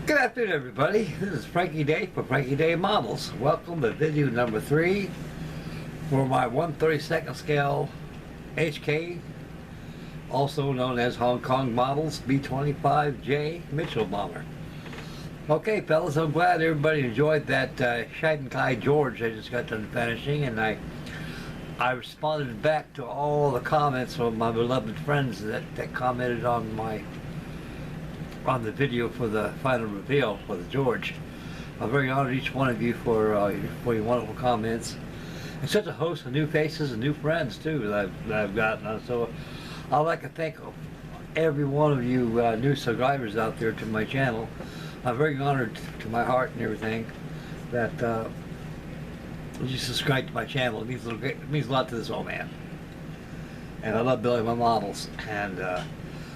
Good afternoon, everybody. This is Frankie Day for Frankie Day Models. Welcome to video number 3 for my 1/32 scale HK, also known as Hong Kong Models B-25J Mitchell bomber. Okay, fellas, I'm glad everybody enjoyed that Shanghai George I just got done finishing, and I responded back to all the comments from my beloved friends that commented on the video for the final reveal for the George. I'm very honored each one of you for your wonderful comments, and such a host of new faces and new friends too that I've gotten. So I'd like to thank every one of you new subscribers out there to my channel. I'm very honored to my heart and everything that you subscribe to my channel. It means a lot to this old man, and I love building my models, and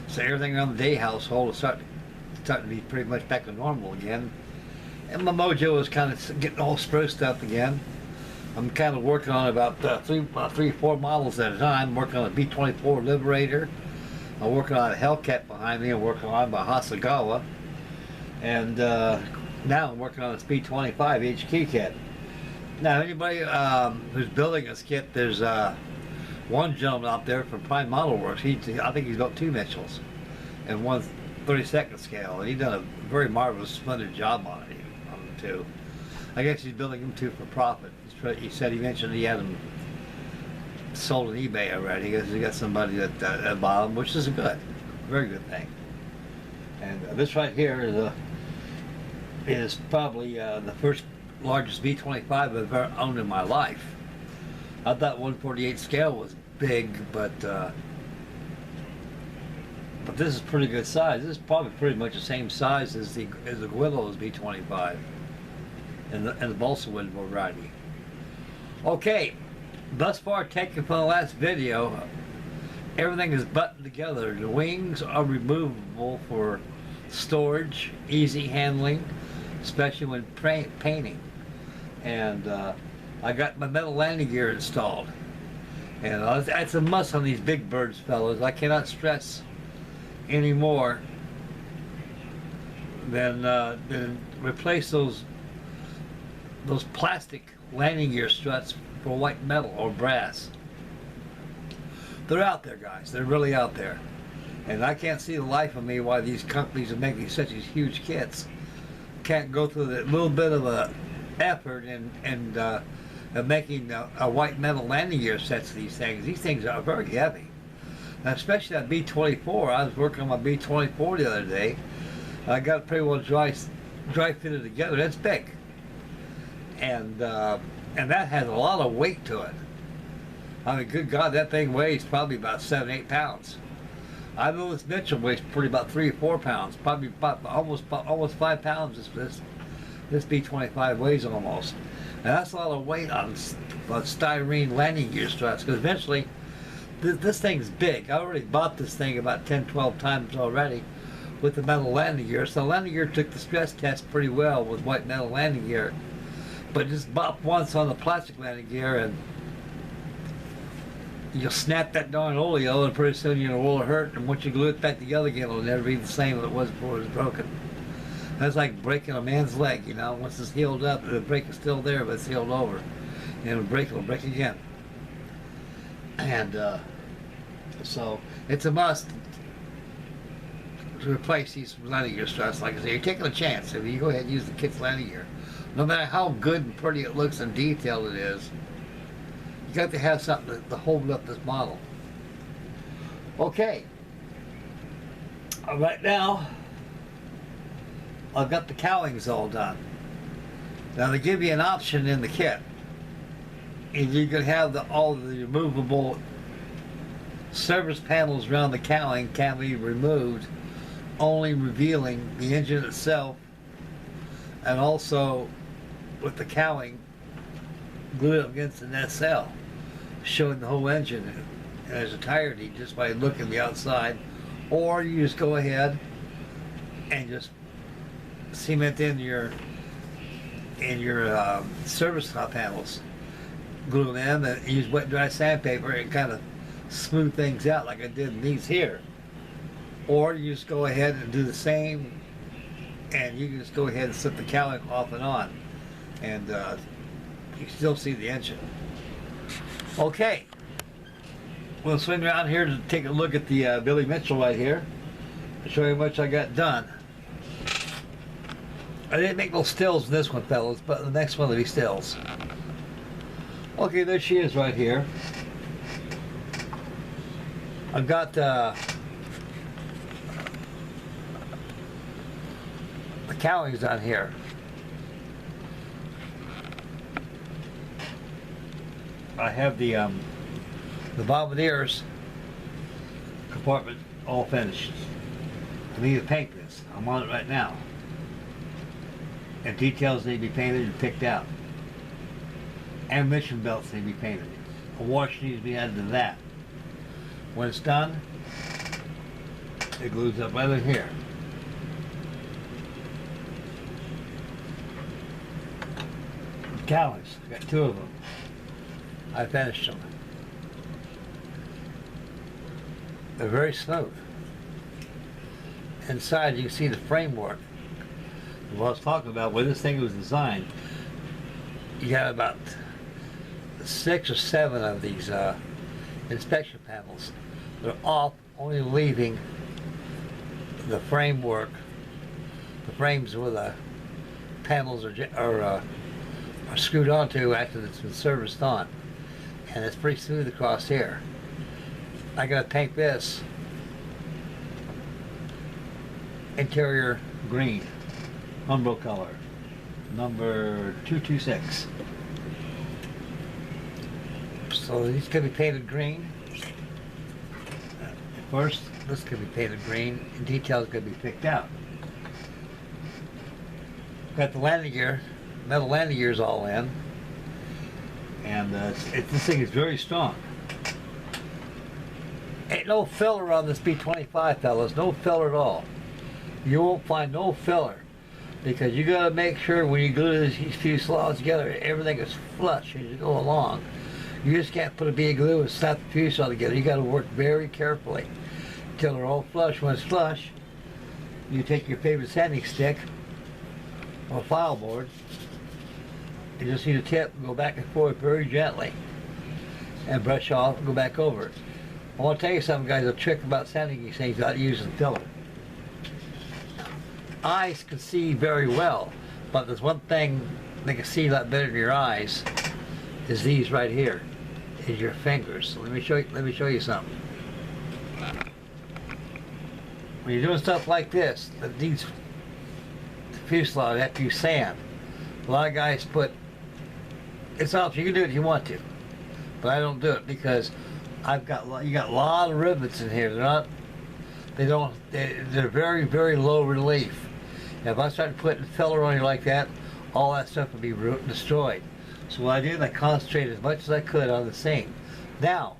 so everything around the Day household is starting to be pretty much back to normal again, and my mojo is kind of getting all spruced up again. I'm kind of working on about three or four models at a time. I'm working on a B-24 Liberator. I'm working on a Hellcat behind me. I'm working on my Hasegawa, and now I'm working on this B-25 HK kit. Now, anybody who's building this kit, there's one gentleman out there from Prime Model Works. I think he's built 2 Mitchells and 1/32 scale, and he's done a very marvelous, splendid job on them too. I guess he's building them too for profit. He mentioned he had them sold on eBay already. He got somebody that bought them, which is a very good thing. And this right here is probably the first largest B-25 I've ever owned in my life. I thought 1/48 scale was big, but this is pretty good size. This is probably pretty much the same size as the Guillo's B-25 and the balsa wood variety. Okay, thus far taken from the last video, everything is buttoned together. The wings are removable for storage, easy handling, especially when painting. And I got my metal landing gear installed, and that's a must on these big birds, fellas. I cannot stress any more than replace those plastic landing gear struts for white metal or brass. They're out there, guys. They're really out there, and I can't see the life of me why these companies are making such these huge kits can't go through that little bit of a effort and making a white metal landing gear sets of these things. These things are very heavy, and especially that B-24. I was working on my B-24 the other day. I got it pretty well dry fitted together. That's big, and that has a lot of weight to it. I mean, good God, that thing weighs probably about 7-8 pounds. I know this Mitchell weighs pretty about 3 or 4 pounds, probably about almost 5 pounds. This B-25 weighs almost, and that's a lot of weight on styrene landing gear struts. Because eventually, this thing's big. I already bought this thing about 10-12 times already with the metal landing gear. So the landing gear took the stress test pretty well with white metal landing gear, but just bop once on the plastic landing gear and you'll snap that darn oleo, and pretty soon your will hurt, and once you glue it back together again, it'll never be the same as it was before it was broken. That's like breaking a man's leg, you know. Once it's healed up, the break is still there, but it's healed over. And it'll break again. And so it's a must to replace these landing gear struts. Like I say, you're taking a chance if you go ahead and use the kit's landing gear. No matter how good and pretty it looks and detailed it is, you got to have something to hold up this model. Okay. Right now, I've got the cowlings all done. Now they give you an option in the kit. And you can have all the removable service panels around the cowling can be removed, only revealing the engine itself, and also with the cowling glued up against the nacelle, showing the whole engine in its entirety just by looking at the outside. Or you just go ahead and just cement in your service panels, glue them, and use wet dry sandpaper and kind of smooth things out like I did in these here. Or you just go ahead and do the same and you can just go ahead and slip the cowling off and on, and you can still see the engine. Okay, we'll swing around here to take a look at the Billy Mitchell right here to show you how much I got done. I didn't make no stills in this one, fellas, but the next one will be stills. Okay, there she is right here. I've got the cowlings on here. I have the bombardiers compartment all finished. I need to paint this. I'm on it right now. And details need to be painted and picked out. Ammunition belts need to be painted. A wash needs to be added to that. When it's done, it glues up right in here. Cowlings, got 2 of them. I finished them. They're very smooth. Inside you can see the framework. What I was talking about, when this thing was designed, you got about 6 or 7 of these inspection panels. They're off, only leaving the framework, the frames where the panels are screwed onto after it's been serviced on. And it's pretty smooth across here. I gotta paint this interior green. Umbro color, number 226. So these could be painted green. First, this could be painted green, and details could be picked out. Got the landing gear, metal landing gears all in, and this thing is very strong. Ain't no filler on this B-25, fellas, no filler at all. You won't find no filler. Because you gotta make sure when you glue these fuselages together, everything is flush as you go along. You just can't put a big glue and snap the fuselage together. You gotta work very carefully until they're all flush. When it's flush, you take your favorite sanding stick or file board, you just need a tip and go back and forth very gently and brush off and go back over it. I want to tell you something, guys, a trick about sanding these things without using filler. Eyes can see very well, but there's one thing they can see a lot better than your eyes is these right here, is your fingers. So let me show you something. When you're doing stuff like this, these fuselage after you sand, a lot of guys put, it's optional, you can do it if you want to, but I don't do it because you got a lot of rivets in here. They're very, very low relief. If I started putting filler on you like that, all that stuff would be destroyed. So what I did, I concentrated as much as I could on the seam. Now,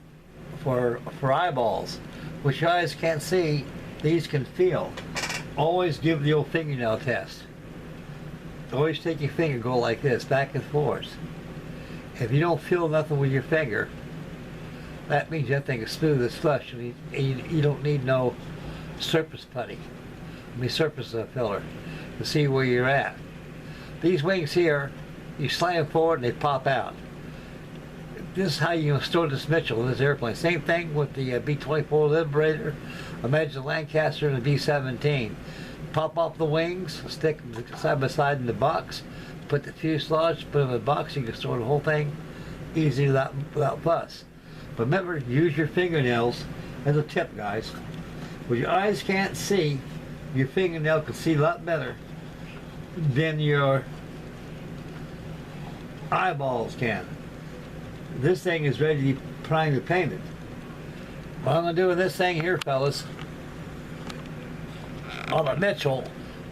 for eyeballs, which your eyes can't see, these can feel. Always give the old fingernail test. Always take your finger, go like this, back and forth. If you don't feel nothing with your finger, that means that thing is smooth as flush, and you don't need no surface putty. I mean surface filler to see where you're at. These wings here, you slam forward and they pop out. This is how you store this Mitchell in this airplane. Same thing with the B-24 Liberator. Imagine the Lancaster and the B-17. Pop off the wings, stick them side by side in the box, put the fuselage, put them in the box, you can store the whole thing easy without fuss. But remember, use your fingernails as a tip, guys. What your eyes can't see, your fingernail can see a lot better than your eyeballs can. This thing is ready to be primed and painted. What I'm going to do with this thing here, fellas, on the Mitchell,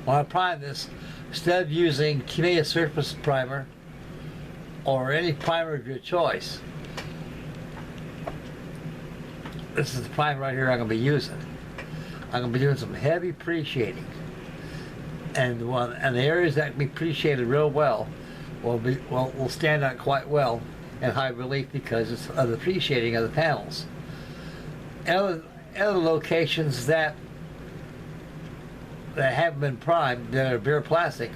when I prime this, instead of using Kinetic Surface Primer or any primer of your choice, this is the primer right here I'm going to be using. I'm going to be doing some heavy pre-shading, and the areas that can be pre-shaded real well will stand out quite well in high relief because of the pre-shading of the panels. Other locations that that haven't been primed, that are bare plastic,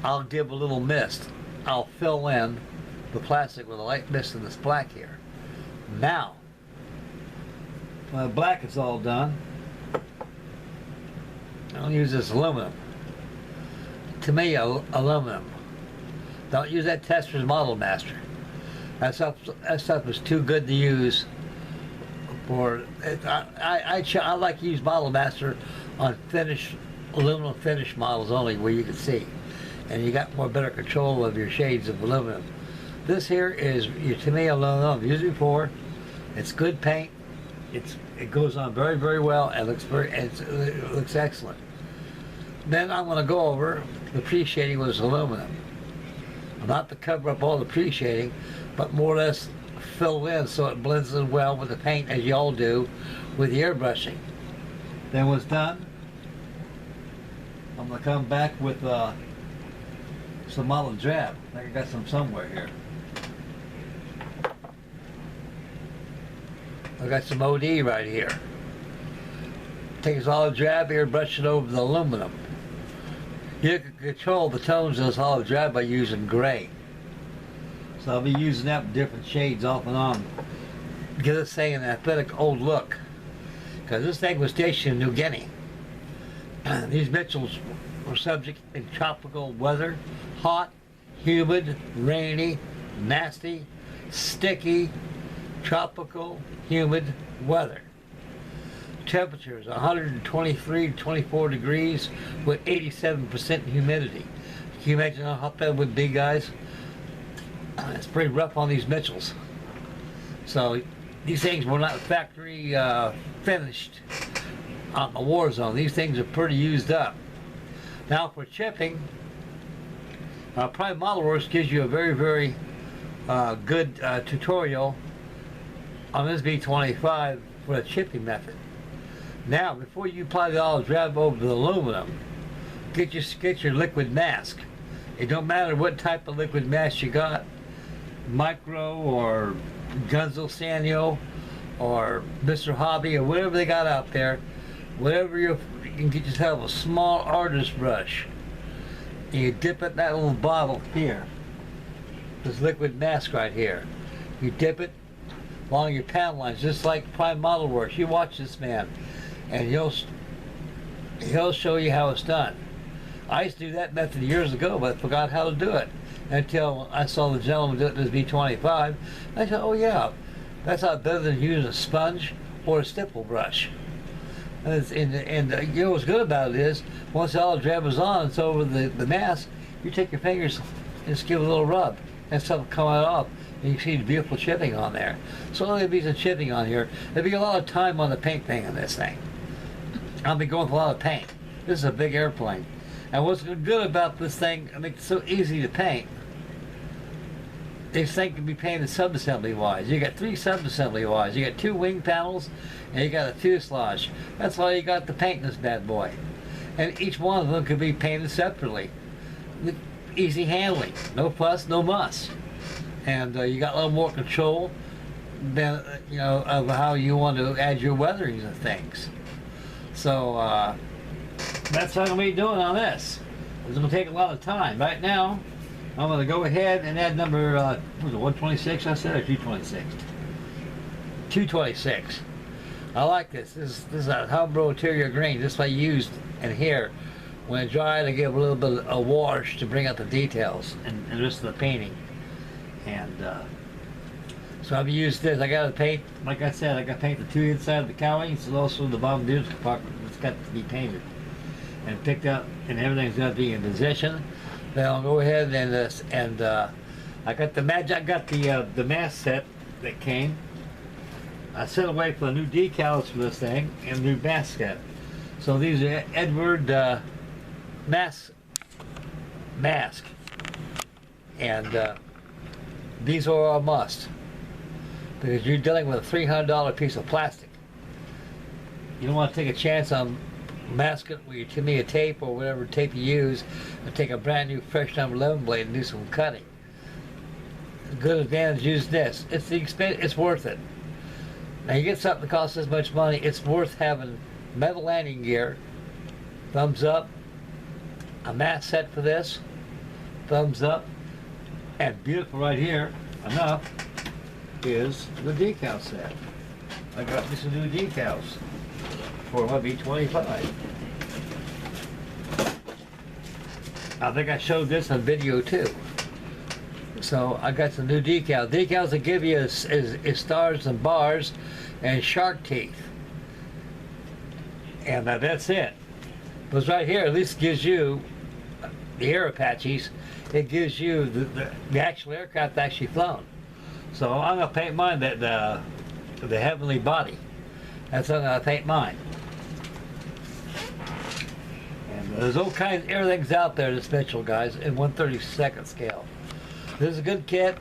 I'll give a little mist. I'll fill in the plastic with a light mist in this black here. Now, when the black is all done, I'll use this aluminum. To me, aluminum. Don't use that Testra's Model Master. That stuff is too good to use for. I like to use Model Master on aluminum finish models only, where you can see, and you got more better control of your shades of aluminum. This here is, to me, aluminum. I've used it before. It's good paint. It goes on very, very well, and it looks excellent. Then I'm going to go over the pre-shading with aluminum. Not to cover up all the pre-shading, but more or less fill in so it blends in well with the paint, as you all do with the airbrushing. Then when it's done, I'm going to come back with some olive drab. I think I got some somewhere here. I got some OD right here. Take this olive drab here, brush it over the aluminum. You can control the tones of this olive drab by using gray. So I'll be using that with different shades off and on. Give this thing an aesthetic old look. Because this thing was stationed in New Guinea. These Mitchells were subject in tropical weather. Hot, humid, rainy, nasty, sticky, tropical, humid weather. Temperatures 123 to 24 degrees with 87% humidity. Can you imagine how hot that would be, guys? It's pretty rough on these Mitchells. So these things were not factory finished on the war zone. These things are pretty used up. Now for chipping, Prime Model Works gives you a very, very good tutorial on this B-25 for the chipping method. Now, before you apply the olive drab over the aluminum, get your liquid mask. It don't matter what type of liquid mask you got, Micro or Gunzel Sanyo or Mr. Hobby or whatever they got out there. Whatever you can get yourself a small artist brush. And you dip it in that little bottle here, this liquid mask right here. You dip it along your panel lines, just like Prime Model Works. You watch this man, and he'll show you how it's done. I used to do that method years ago, but I forgot how to do it until I saw the gentleman do it in his B-25. I said, oh yeah, that's a lot better than using a sponge or a stipple brush. And you know what's good about it is, once the olive drab is on, it's over the mask, you take your fingers and just give it a little rub, and stuff will come right off. And you can see the beautiful chipping on there. So there'll be some chipping on here. There'll be a lot of time on the paint thing on this thing. I'll be going with a lot of paint. This is a big airplane. And what's good about this thing, I mean, it's so easy to paint. This thing can be painted subassembly wise. You got 3 subassembly wise. You got 2 wing panels and you got a fuselage. That's all you got to paint in this bad boy. And each one of them could be painted separately. Easy handling. No fuss, no muss. And you got a little more control than, you know, of how you want to add your weatherings and things. So that's what I'm going to be doing on this. It's going to take a lot of time. Right now, I'm going to go ahead and add number, what was it, 126 I said, or 226? 226. I like this. This is a Humber interior green. This I used in here. When it dried, I give a little bit of a wash to bring out the details and the rest of the painting. And so I've used this. I got to paint, like I said, I got to paint the 2 inside of the cowling. It's also the bombardier compartment that's got to be painted and picked up, and everything's got to be in position. Then I'll go ahead and I got the mask set that came. I sent away for the new decals for this thing and new mask set. So these are Edward mask, and these are a must because you're dealing with a $300 piece of plastic. You don't want to take a chance on masking it with your Tamiya tape or whatever tape you use, and take a brand new fresh number 11 blade and do some cutting. The good advantage is this: it's the expense. It's worth it. Now you get something that costs this much money. It's worth having metal landing gear thumbs up. A mask set for this, thumbs up. And beautiful right here, enough, is the decal set. I got me some new decals for my B-25. I think I showed this on video too. So I got some new decals. Decals that give you is stars and bars and shark teeth. And that's it. But right here at least gives you the air Apaches. It gives you the actual aircraft actually flown. So I'm gonna paint mine the heavenly body. That's what I'm gonna paint mine. And there's all kinds, everything's out there that's special, guys, in 1/32 scale. This is a good kit.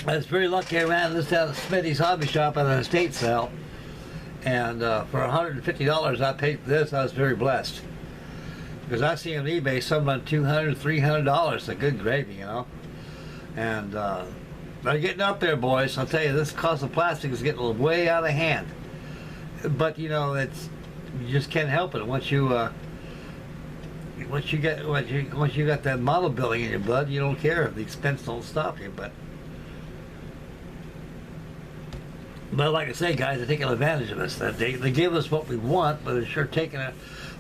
I was very lucky. I ran this down at Smitty's Hobby Shop at an estate sale, and for $150 I paid for this. I was very blessed. Because I see on eBay some run $200, $300. A good gravy, you know. And they're getting up there, boys. I'll tell you, this cost of plastic is getting way out of hand. But you know, you just can't help it. Once you got that model building in your blood, you don't care if the expense don't stop you. But like I say, guys, they're taking advantage of us. They give us what we want, but they're sure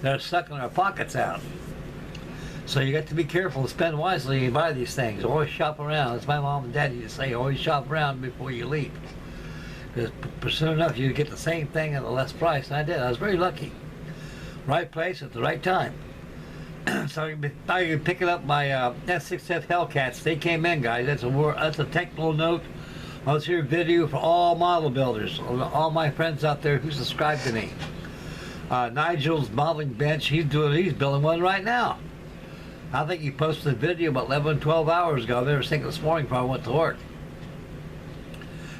they're sucking our pockets out. So you got to be careful and spend wisely when you buy these things. Always shop around. As my mom and dad used to say, always shop around before you leave. Because soon enough you get the same thing at a less price. And I did. I was very lucky. Right place at the right time. So I've been picking up my S6F Hellcats. They came in, guys. That's a technical note. I was here video for all model builders, all my friends out there who subscribe to me. Nigel's modeling bench, he's building one right now. I think he posted a video about 11, 12 hours ago. I remember thinking this morning before I went to work.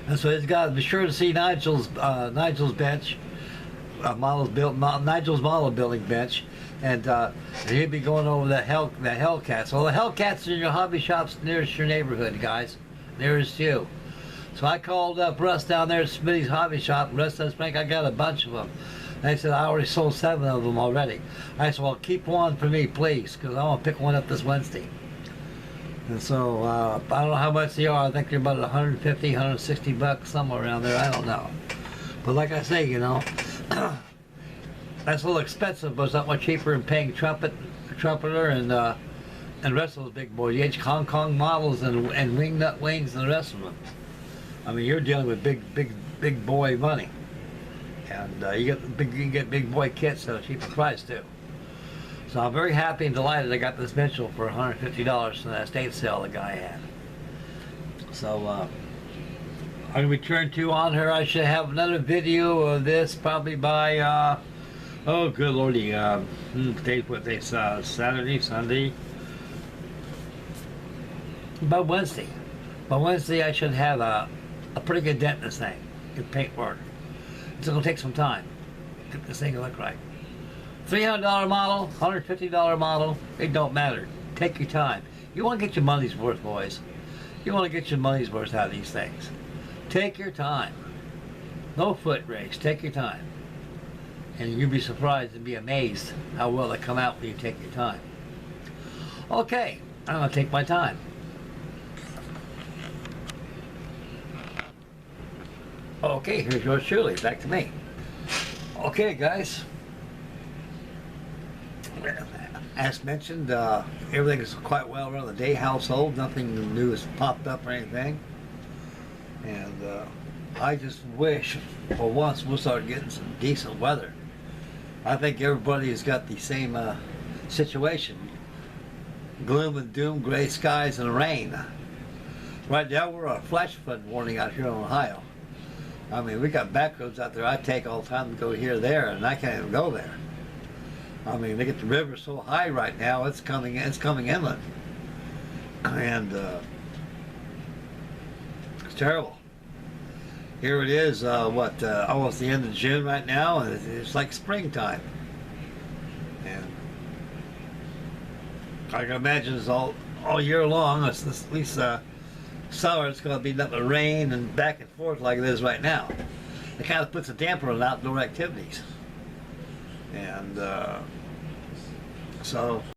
And so he's got to be sure to see Nigel's bench, Nigel's model building bench, and he'll be going over the Hellcats. Well, the Hellcats are in your hobby shops nearest your neighborhood, guys, nearest you. So I called up Russ down there at Smitty's Hobby Shop. Russ says, Frank, I got a bunch of them. They said, I already sold 7 of them already. I said, well, keep one for me, please, because I want to pick one up this Wednesday. And so, I don't know how much they are. I think they're about 150, 160 bucks, somewhere around there. I don't know. But like I say, you know, that's a little expensive, but it's not much cheaper than paying trumpeter and the rest of those big boys. The Hong Kong models and wingnut wings and the rest of them. I mean, you're dealing with big boy money. And you can get big boy kits at a cheaper price too. So I'm very happy and delighted I got this Mitchell for $150 from that estate sale the guy had. So I'm going to return to on her. I should have another video of this probably by, oh good lordy, today's Saturday, Sunday. By Wednesday. By Wednesday I should have a pretty good dent in this thing, good paint work. It's going to take some time to get this thing to look right. $300 model, $150 model, it don't matter. Take your time. You want to get your money's worth, boys. You want to get your money's worth out of these things. Take your time. No foot race. Take your time. And you'll be surprised and be amazed how well they come out when you take your time. Okay, I'm going to take my time. Okay, here's yours truly, back to me. Okay, guys. As mentioned, everything is quite well around the Day household. Nothing new has popped up or anything. And I just wish, for once, we'll start getting some decent weather. I think everybody's got the same situation. Gloom and doom, gray skies and rain. Right now, we're on a flash flood warning out here in Ohio. I mean, we got back roads out there I take all the time to go here or there, and I can't even go there. I mean, they get the river so high right now, it's coming inland. And it's terrible. Here it is, almost the end of June right now, and it's like springtime. And I can imagine it's all year long, at least summer, it's going to be nothing but rain and back and forth like it is right now. It kind of puts a damper on outdoor activities. And so